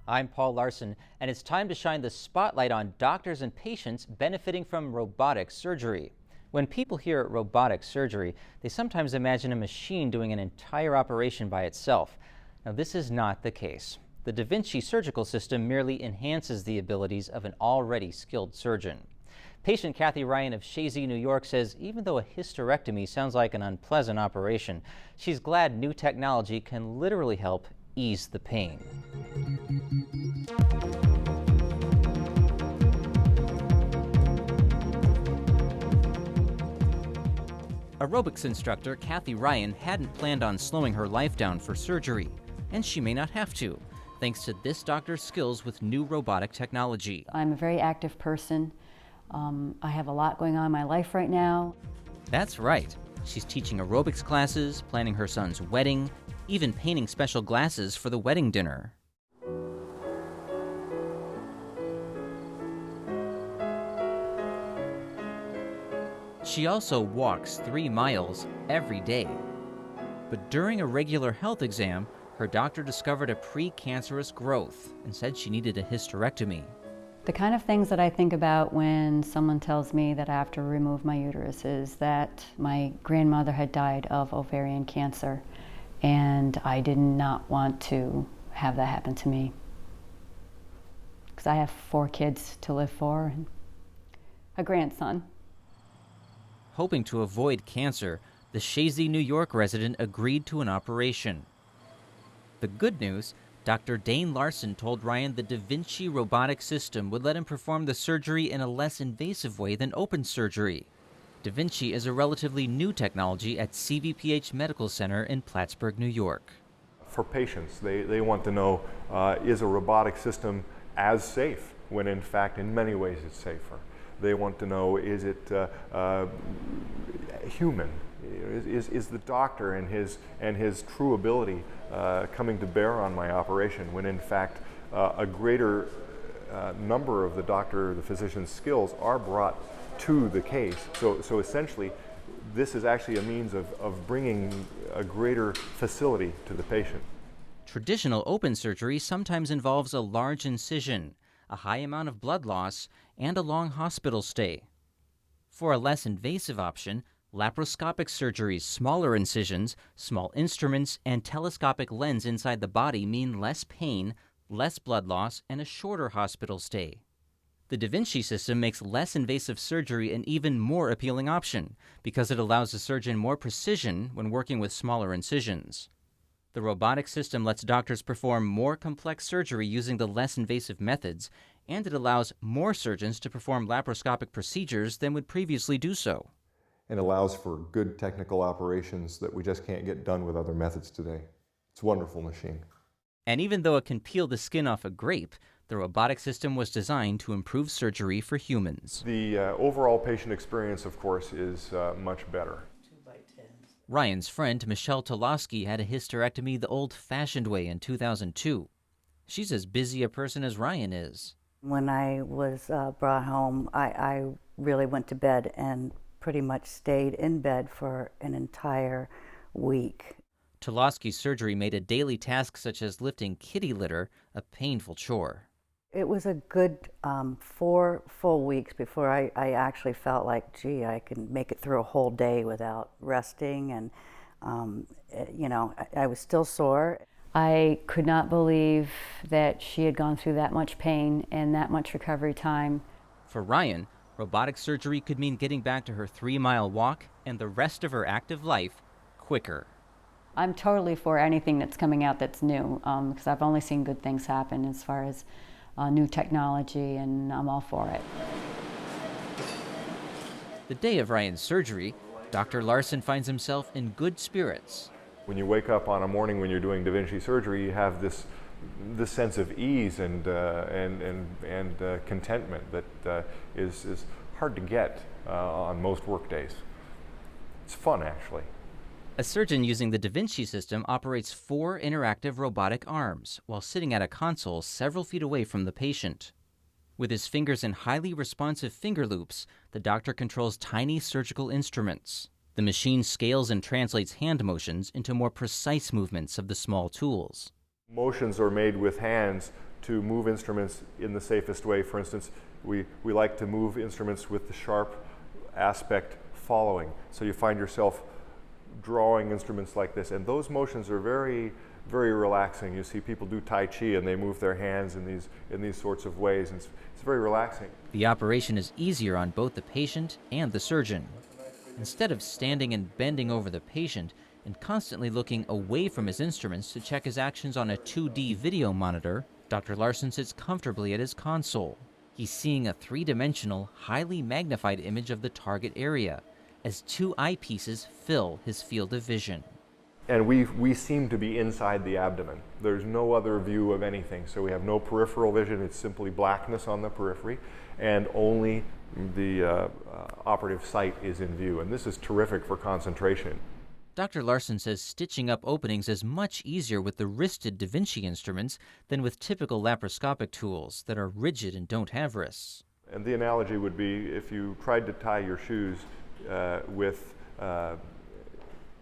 I'm Paul Larson, and it's time to shine the spotlight on doctors and patients benefiting from robotic surgery. When people hear robotic surgery, they sometimes imagine a machine doing an entire operation by itself. Now, this is not the case. The Da Vinci surgical system merely enhances the abilities of an already skilled surgeon. Patient Kathy Ryan of Chazy, New York says even though a hysterectomy sounds like an unpleasant operation, she's glad new technology can literally help ease the pain. Aerobics instructor Kathy Ryan hadn't planned on slowing her life down for surgery, and she may not have to, thanks to this doctor's skills with new robotic technology. I'm a very active person. I have a lot going on in my life right now. That's right. She's teaching aerobics classes, planning her son's wedding, even painting special glasses for the wedding dinner. She also walks 3 miles every day. But during a regular health exam, her doctor discovered a precancerous growth and said she needed a hysterectomy. The kind of things that I think about when someone tells me that I have to remove my uterus is that my grandmother had died of ovarian cancer, and I did not want to have that happen to me. Because I have 4 kids to live for and a grandson. Hoping to avoid cancer, the Chazy, New York resident agreed to an operation. The good news, Dr. Dane Larson told Ryan the Da Vinci robotic system would let him perform the surgery in a less invasive way than open surgery. Da Vinci is a relatively new technology at CVPH Medical Center in Plattsburgh, New York. For patients, they want to know, is a robotic system as safe, when in fact in many ways it's safer. They want to know, is it human? Is the doctor and his true ability coming to bear on my operation, when in fact a greater number of the physician's skills are brought to the case. So essentially, this is actually a means of bringing a greater facility to the patient. Traditional open surgery sometimes involves a large incision, a high amount of blood loss, and a long hospital stay. For a less invasive option, laparoscopic surgery's smaller incisions, small instruments, and telescopic lens inside the body mean less pain, less blood loss, and a shorter hospital stay. The Da Vinci system makes less invasive surgery an even more appealing option because it allows the surgeon more precision when working with smaller incisions. The robotic system lets doctors perform more complex surgery using the less invasive methods, and it allows more surgeons to perform laparoscopic procedures than would previously do so. And allows for good technical operations that we just can't get done with other methods today. It's a wonderful machine. And even though it can peel the skin off a grape, the robotic system was designed to improve surgery for humans. The overall patient experience, of course, is much better. Ryan's friend, Michelle Tolosky, had a hysterectomy the old-fashioned way in 2002. She's as busy a person as Ryan is. When I was brought home, I really went to bed and pretty much stayed in bed for an entire week. Tolosky's surgery made a daily task such as lifting kitty litter a painful chore. It was a good 4 full weeks before I actually felt like, gee, I can make it through a whole day without resting, and I was still sore. I could not believe that she had gone through that much pain and that much recovery time. For Ryan, robotic surgery could mean getting back to her 3-mile walk and the rest of her active life quicker. I'm totally for anything that's coming out that's new, because I've only seen good things happen as far as new technology, and I'm all for it. The day of Ryan's surgery, Dr. Larson finds himself in good spirits. When you wake up on a morning when you're doing Da Vinci surgery, you have this sense of ease and contentment that is hard to get on most work days. It's fun, actually. A surgeon using the Da Vinci system operates 4 interactive robotic arms while sitting at a console several feet away from the patient. With his fingers in highly responsive finger loops, the doctor controls tiny surgical instruments. The machine scales and translates hand motions into more precise movements of the small tools. Motions are made with hands to move instruments in the safest way. For instance, we like to move instruments with the sharp aspect following. So you find yourself drawing instruments like this, and those motions are very, very relaxing. You see people do Tai Chi and they move their hands in these sorts of ways, and it's very relaxing. The operation is easier on both the patient and the surgeon. Instead of standing and bending over the patient and constantly looking away from his instruments to check his actions on a 2D video monitor, Dr. Larson sits comfortably at his console. He's seeing a three-dimensional, highly magnified image of the target area as two eyepieces fill his field of vision. And we seem to be inside the abdomen. There's no other view of anything. So we have no peripheral vision. It's simply blackness on the periphery, and only the operative site is in view. And this is terrific for concentration. Dr. Larson says stitching up openings is much easier with the wristed Da Vinci instruments than with typical laparoscopic tools that are rigid and don't have wrists. And the analogy would be if you tried to tie your shoes with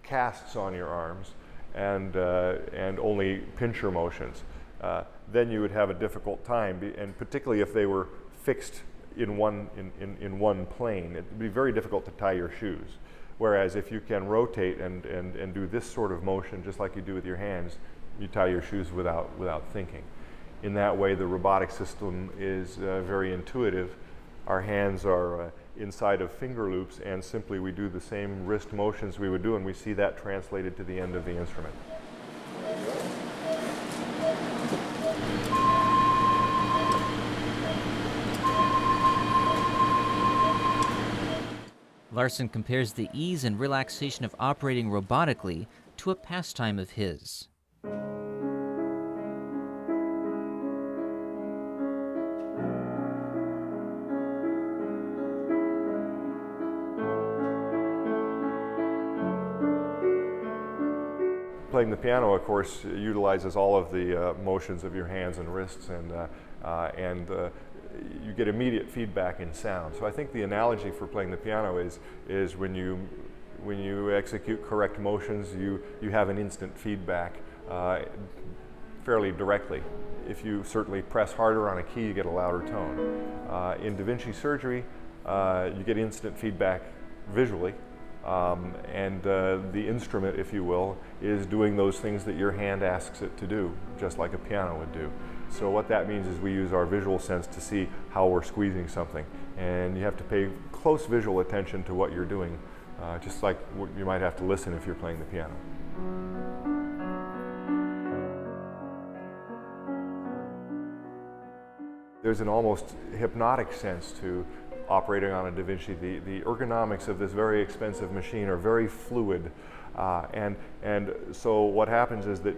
casts on your arms and only pincher motions, then you would have a difficult time, and particularly if they were fixed in one plane, it would be very difficult to tie your shoes. Whereas if you can rotate and do this sort of motion just like you do with your hands, you tie your shoes without thinking. In that way, the robotic system is very intuitive. Our hands are inside of finger loops, and simply we do the same wrist motions we would do, and we see that translated to the end of the instrument. Larson compares the ease and relaxation of operating robotically to a pastime of his. Playing the piano, of course, utilizes all of the motions of your hands and wrists, and you get immediate feedback in sound. So I think the analogy for playing the piano is when you execute correct motions, you have an instant feedback fairly directly. If you certainly press harder on a key, you get a louder tone. In Da Vinci surgery, you get instant feedback visually. And the instrument, if you will, is doing those things that your hand asks it to do, just like a piano would do. So what that means is we use our visual sense to see how we're squeezing something. And you have to pay close visual attention to what you're doing, just like you might have to listen if you're playing the piano. There's an almost hypnotic sense to operating on a Da Vinci. The ergonomics of this very expensive machine are very fluid, and so what happens is that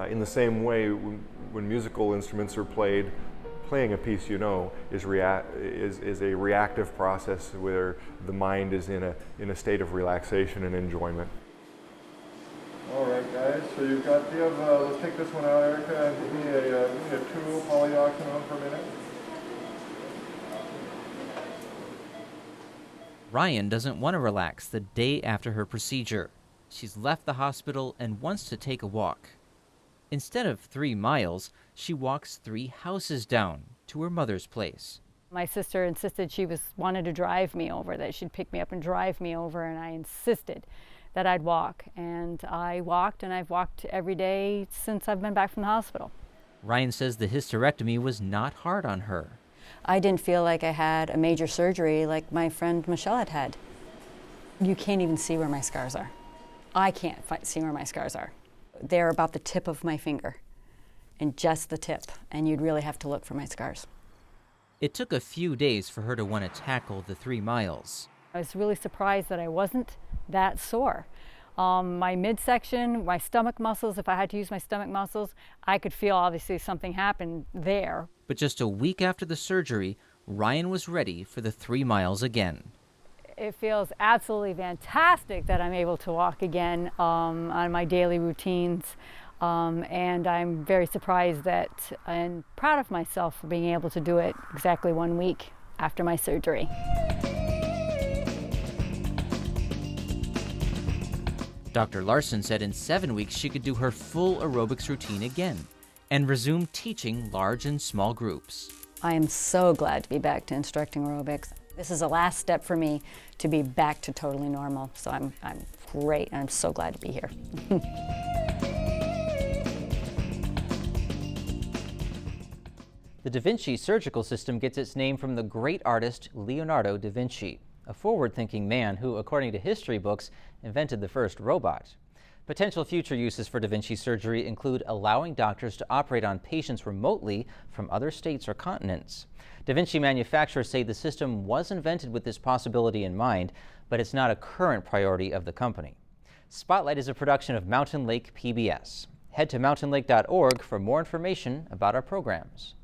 in the same way when musical instruments are played, playing a piece you know is a reactive process where the mind is in a state of relaxation and enjoyment. All right, guys. So you have let's take this one out, Erica, and give me a 2 polyoxanone per minute. Ryan doesn't want to relax the day after her procedure. She's left the hospital and wants to take a walk. Instead of 3 miles, she walks 3 houses down to her mother's place. My sister insisted she wanted to drive me over, that she'd pick me up and drive me over, and I insisted that I'd walk. And I walked, and I've walked every day since I've been back from the hospital. Ryan says the hysterectomy was not hard on her. I didn't feel like I had a major surgery like my friend Michelle had had. You can't even see where my scars are. I can't see where my scars are. They're about the tip of my finger, and just the tip, and you'd really have to look for my scars. It took a few days for her to want to tackle the 3 miles. I was really surprised that I wasn't that sore. My midsection, my stomach muscles, if I had to use my stomach muscles, I could feel obviously something happened there. But just a week after the surgery, Ryan was ready for the 3 miles again. It feels absolutely fantastic that I'm able to walk again on my daily routines. And I'm very surprised and proud of myself for being able to do it exactly 1 week after my surgery. Dr. Larson said in 7 weeks she could do her full aerobics routine again, and resume teaching large and small groups. I am so glad to be back to instructing aerobics. This is the last step for me to be back to totally normal. So I'm great, and I'm so glad to be here. The Da Vinci surgical system gets its name from the great artist Leonardo da Vinci, a forward-thinking man who, according to history books, invented the first robot. Potential future uses for Da Vinci surgery include allowing doctors to operate on patients remotely from other states or continents. Da Vinci manufacturers say the system was invented with this possibility in mind, but it's not a current priority of the company. Spotlight is a production of Mountain Lake PBS. Head to mountainlake.org for more information about our programs.